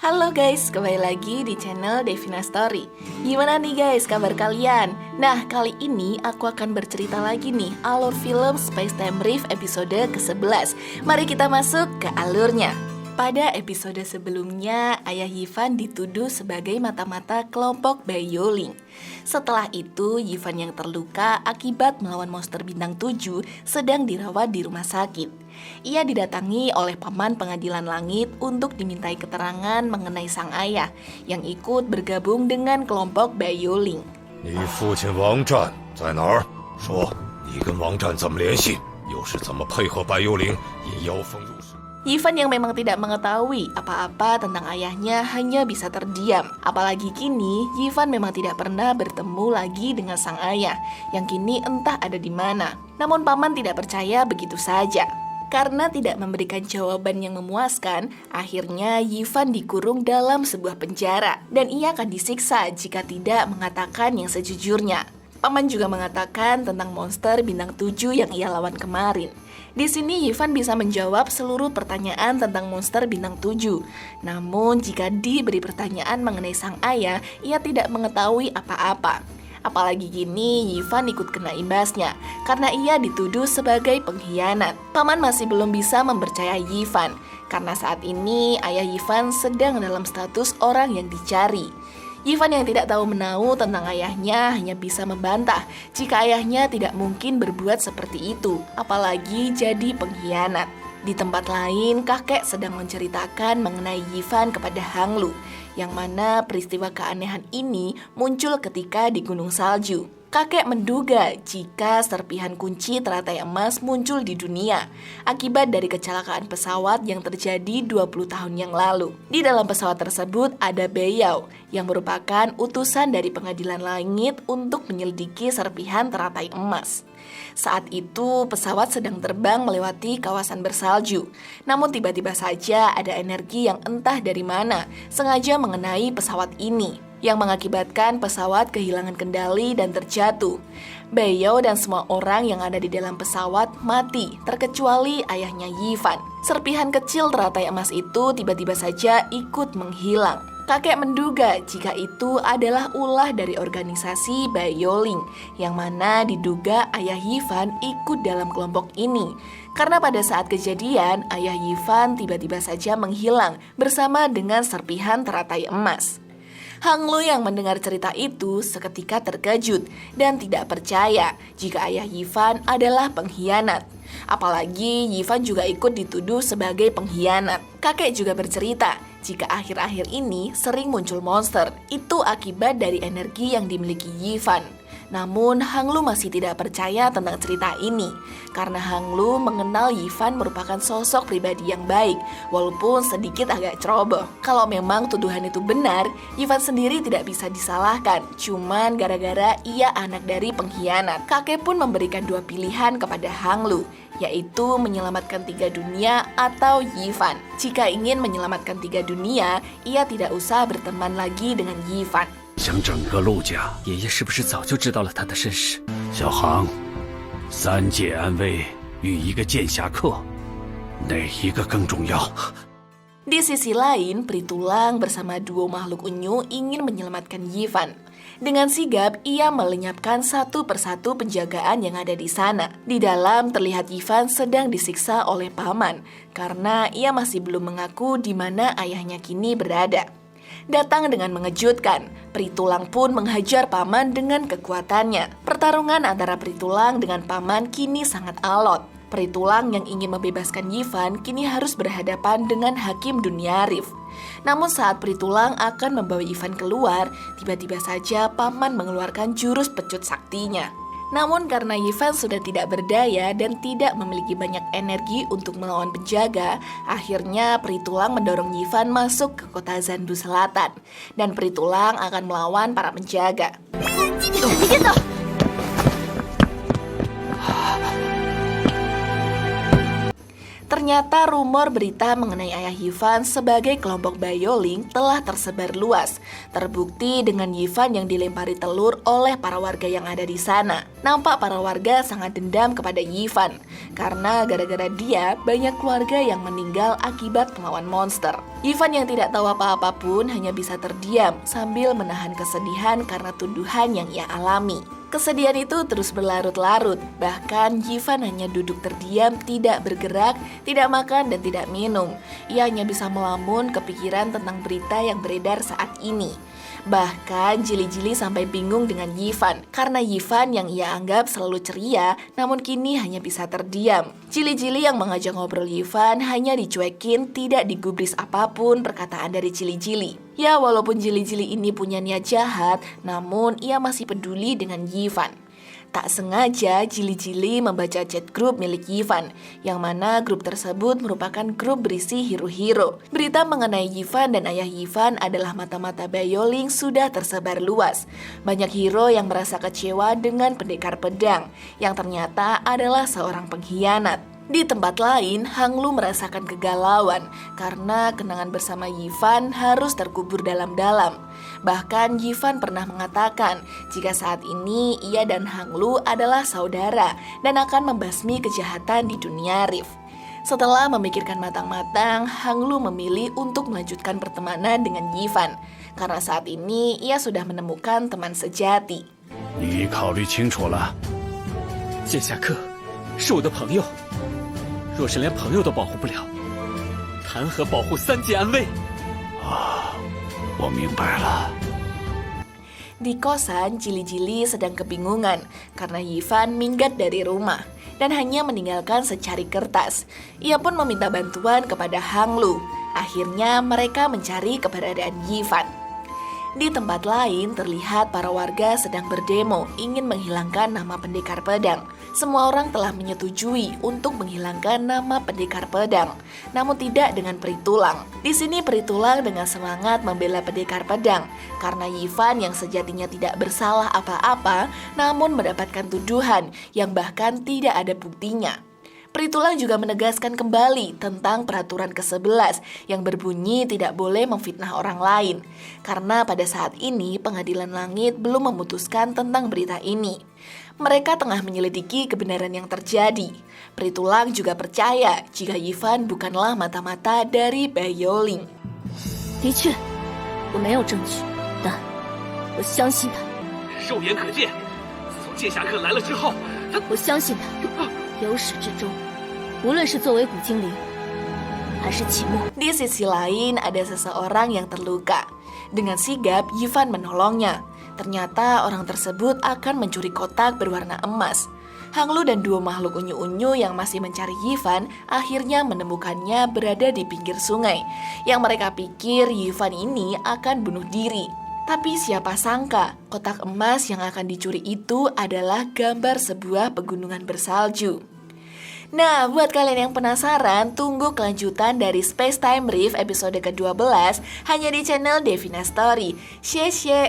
Halo guys, kembali lagi di channel Devina Story. Gimana nih guys kabar kalian? Nah, kali ini aku akan bercerita lagi nih alur film Space Time Brief episode ke-11. Mari kita masuk ke alurnya. Pada episode sebelumnya, Ayah Yivan dituduh sebagai mata-mata kelompok Bayoling. Setelah itu, Yivan yang terluka akibat melawan monster bintang 7 sedang dirawat di rumah sakit. Ia didatangi oleh paman pengadilan langit untuk dimintai keterangan mengenai sang ayah yang ikut bergabung dengan kelompok Bayoling. 你父亲王战在哪儿？说你跟王战怎么联系？又是怎么配合白幽灵引妖风入室？ Yivan yang memang tidak mengetahui apa-apa tentang ayahnya hanya bisa terdiam. Apalagi kini, Yivan memang tidak pernah bertemu lagi dengan sang ayah yang kini entah ada di mana. Namun paman tidak percaya begitu saja. Karena tidak memberikan jawaban yang memuaskan, akhirnya Yivan dikurung dalam sebuah penjara dan ia akan disiksa jika tidak mengatakan yang sejujurnya. Paman juga mengatakan tentang monster bintang 7 yang ia lawan kemarin. Di sini Yivan bisa menjawab seluruh pertanyaan tentang monster bintang 7. Namun jika diberi pertanyaan mengenai sang ayah, ia tidak mengetahui apa-apa. Apalagi kini Yivan ikut kena imbasnya karena ia dituduh sebagai pengkhianat. Paman masih belum bisa mempercayai Yivan karena saat ini ayah Yivan sedang dalam status orang yang dicari. Yivan yang tidak tahu menahu tentang ayahnya hanya bisa membantah jika ayahnya tidak mungkin berbuat seperti itu, apalagi jadi pengkhianat. Di tempat lain, kakek sedang menceritakan mengenai Yivan kepada Hanglu, yang mana peristiwa keanehan ini muncul ketika di Gunung Salju. Kakek menduga jika serpihan kunci teratai emas muncul di dunia akibat dari kecelakaan pesawat yang terjadi 20 tahun yang lalu. Di dalam pesawat tersebut ada Beyau yang merupakan utusan dari pengadilan langit untuk menyelidiki serpihan teratai emas. Saat itu pesawat sedang terbang melewati kawasan bersalju. Namun tiba-tiba saja ada energi yang entah dari mana sengaja mengenai pesawat ini, yang mengakibatkan pesawat kehilangan kendali dan terjatuh. Beyau dan semua orang yang ada di dalam pesawat mati, terkecuali ayahnya Yivan. Serpihan kecil teratai emas itu tiba-tiba saja ikut menghilang. Kakek menduga jika itu adalah ulah dari organisasi Bayoling, yang mana diduga ayah Yivan ikut dalam kelompok ini. Karena pada saat kejadian, ayah Yivan tiba-tiba saja menghilang bersama dengan serpihan teratai emas. Hanglu yang mendengar cerita itu seketika terkejut dan tidak percaya jika ayah Yivan adalah pengkhianat. Apalagi Yivan juga ikut dituduh sebagai pengkhianat. Kakek juga bercerita jika akhir-akhir ini sering muncul monster, itu akibat dari energi yang dimiliki Yivan. Namun Hanglu masih tidak percaya tentang cerita ini karena Hanglu mengenal Yivan merupakan sosok pribadi yang baik walaupun sedikit agak ceroboh. Kalau memang tuduhan itu benar, Yivan sendiri tidak bisa disalahkan, cuman gara-gara ia anak dari pengkhianat. Kakek pun memberikan dua pilihan kepada Hanglu, yaitu menyelamatkan 3 dunia atau Yivan. Jika ingin menyelamatkan 3 dunia, ia tidak usah berteman lagi dengan Yivan. 想整个陆家，爷爷是不是早就知道了他的身世？小航，3界安危与一个剑侠客，哪一个更重要？ Di sisi lain, Pritulang bersama duo makhluk unyu ingin menyelamatkan Yivan. Dengan sigap, ia melenyapkan satu persatu penjagaan yang ada di sana. Di dalam terlihat Yivan sedang disiksa oleh paman karena ia masih belum mengaku di mana ayahnya kini berada. Datang dengan mengejutkan, Pritulang pun menghajar paman dengan kekuatannya. Pertarungan antara Pritulang dengan paman kini sangat alot. Pritulang yang ingin membebaskan Yivan kini harus berhadapan dengan Hakim Dunyarif. Namun saat Pritulang akan membawa Yivan keluar, tiba-tiba saja paman mengeluarkan jurus pecut saktinya. Namun karena Yivan sudah tidak berdaya dan tidak memiliki banyak energi untuk melawan penjaga, akhirnya Pritulang mendorong Yivan masuk ke kota Zandu Selatan. Dan Pritulang akan melawan para penjaga. Ternyata rumor berita mengenai ayah Yifan sebagai kelompok Bioling telah tersebar luas. Terbukti dengan Yifan yang dilempari telur oleh para warga yang ada di sana. Nampak para warga sangat dendam kepada Yifan, karena gara-gara dia banyak keluarga yang meninggal akibat melawan monster. Yifan yang tidak tahu apa-apa pun hanya bisa terdiam sambil menahan kesedihan karena tuduhan yang ia alami. Kesedihan itu terus berlarut-larut, bahkan Yifan hanya duduk terdiam, tidak bergerak, tidak makan dan tidak minum. Ia hanya bisa melamun kepikiran tentang berita yang beredar saat ini. Bahkan Jili-Jili sampai bingung dengan Yifan, karena Yifan yang ia anggap selalu ceria, namun kini hanya bisa terdiam. Jili-Jili yang mengajak ngobrol Yifan hanya dicuekin, tidak digubris apapun perkataan dari Jili-Jili. Ya, walaupun Jili-Jili ini punya niat jahat, namun ia masih peduli dengan Yifan. Tak sengaja Jili-Jili membaca chat grup milik Yifan, yang mana grup tersebut merupakan grup berisi hero-hero. Berita mengenai Yifan dan ayah Yifan adalah mata-mata Bioling sudah tersebar luas. Banyak hero yang merasa kecewa dengan pendekar pedang, yang ternyata adalah seorang pengkhianat. Di tempat lain, Hanglu merasakan kegalauan karena kenangan bersama Yifan harus terkubur dalam-dalam. Bahkan Yifan pernah mengatakan jika saat ini ia dan Hanglu adalah saudara dan akan membasmi kejahatan di dunia Rift. Setelah memikirkan matang-matang, Hanglu memilih untuk melanjutkan pertemanan dengan Yifan karena saat ini ia sudah menemukan teman sejati. 你考虑清楚了？剑侠客是我的朋友，若是连朋友都保护不了，谈何保护三界安危？ 我明白了。 Di kosan, Jili-Jili sedang kebingungan karena Yifan minggat dari rumah dan hanya meninggalkan secari kertas. Ia pun meminta bantuan kepada Hanglu. Akhirnya mereka mencari keberadaan Yifan. Di tempat lain terlihat para warga sedang berdemo ingin menghilangkan nama pendekar pedang. Semua orang telah menyetujui untuk menghilangkan nama pendekar pedang, namun tidak dengan Peri Tulang. Di sini Peri Tulang dengan semangat membela pendekar pedang karena Yifan yang sejatinya tidak bersalah apa-apa, namun mendapatkan tuduhan yang bahkan tidak ada buktinya. Peri Tulang juga menegaskan kembali tentang peraturan ke-11 yang berbunyi tidak boleh memfitnah orang lain. Karena pada saat ini pengadilan langit belum memutuskan tentang berita ini. Mereka tengah menyelidiki kebenaran yang terjadi. Peri Tulang juga percaya jika Yifan bukanlah mata-mata dari Bioling. 的确，我没有证据，但我相信他。肉眼可见，自从剑侠客来了之后，我相信他，由始至终，无论是作为古精灵，还是期末。 Di sisi lain ada seseorang yang terluka. Dengan sigap Yifan menolongnya. Ternyata orang tersebut akan mencuri kotak berwarna emas. Hanglu dan dua makhluk unyu-unyu yang masih mencari Yifan akhirnya menemukannya berada di pinggir sungai. Yang mereka pikir Yifan ini akan bunuh diri. Tapi siapa sangka kotak emas yang akan dicuri itu adalah gambar sebuah pegunungan bersalju. Nah, buat kalian yang penasaran, tunggu kelanjutan dari Space Time Rift episode ke-12 hanya di channel Devina Story. Xie xie.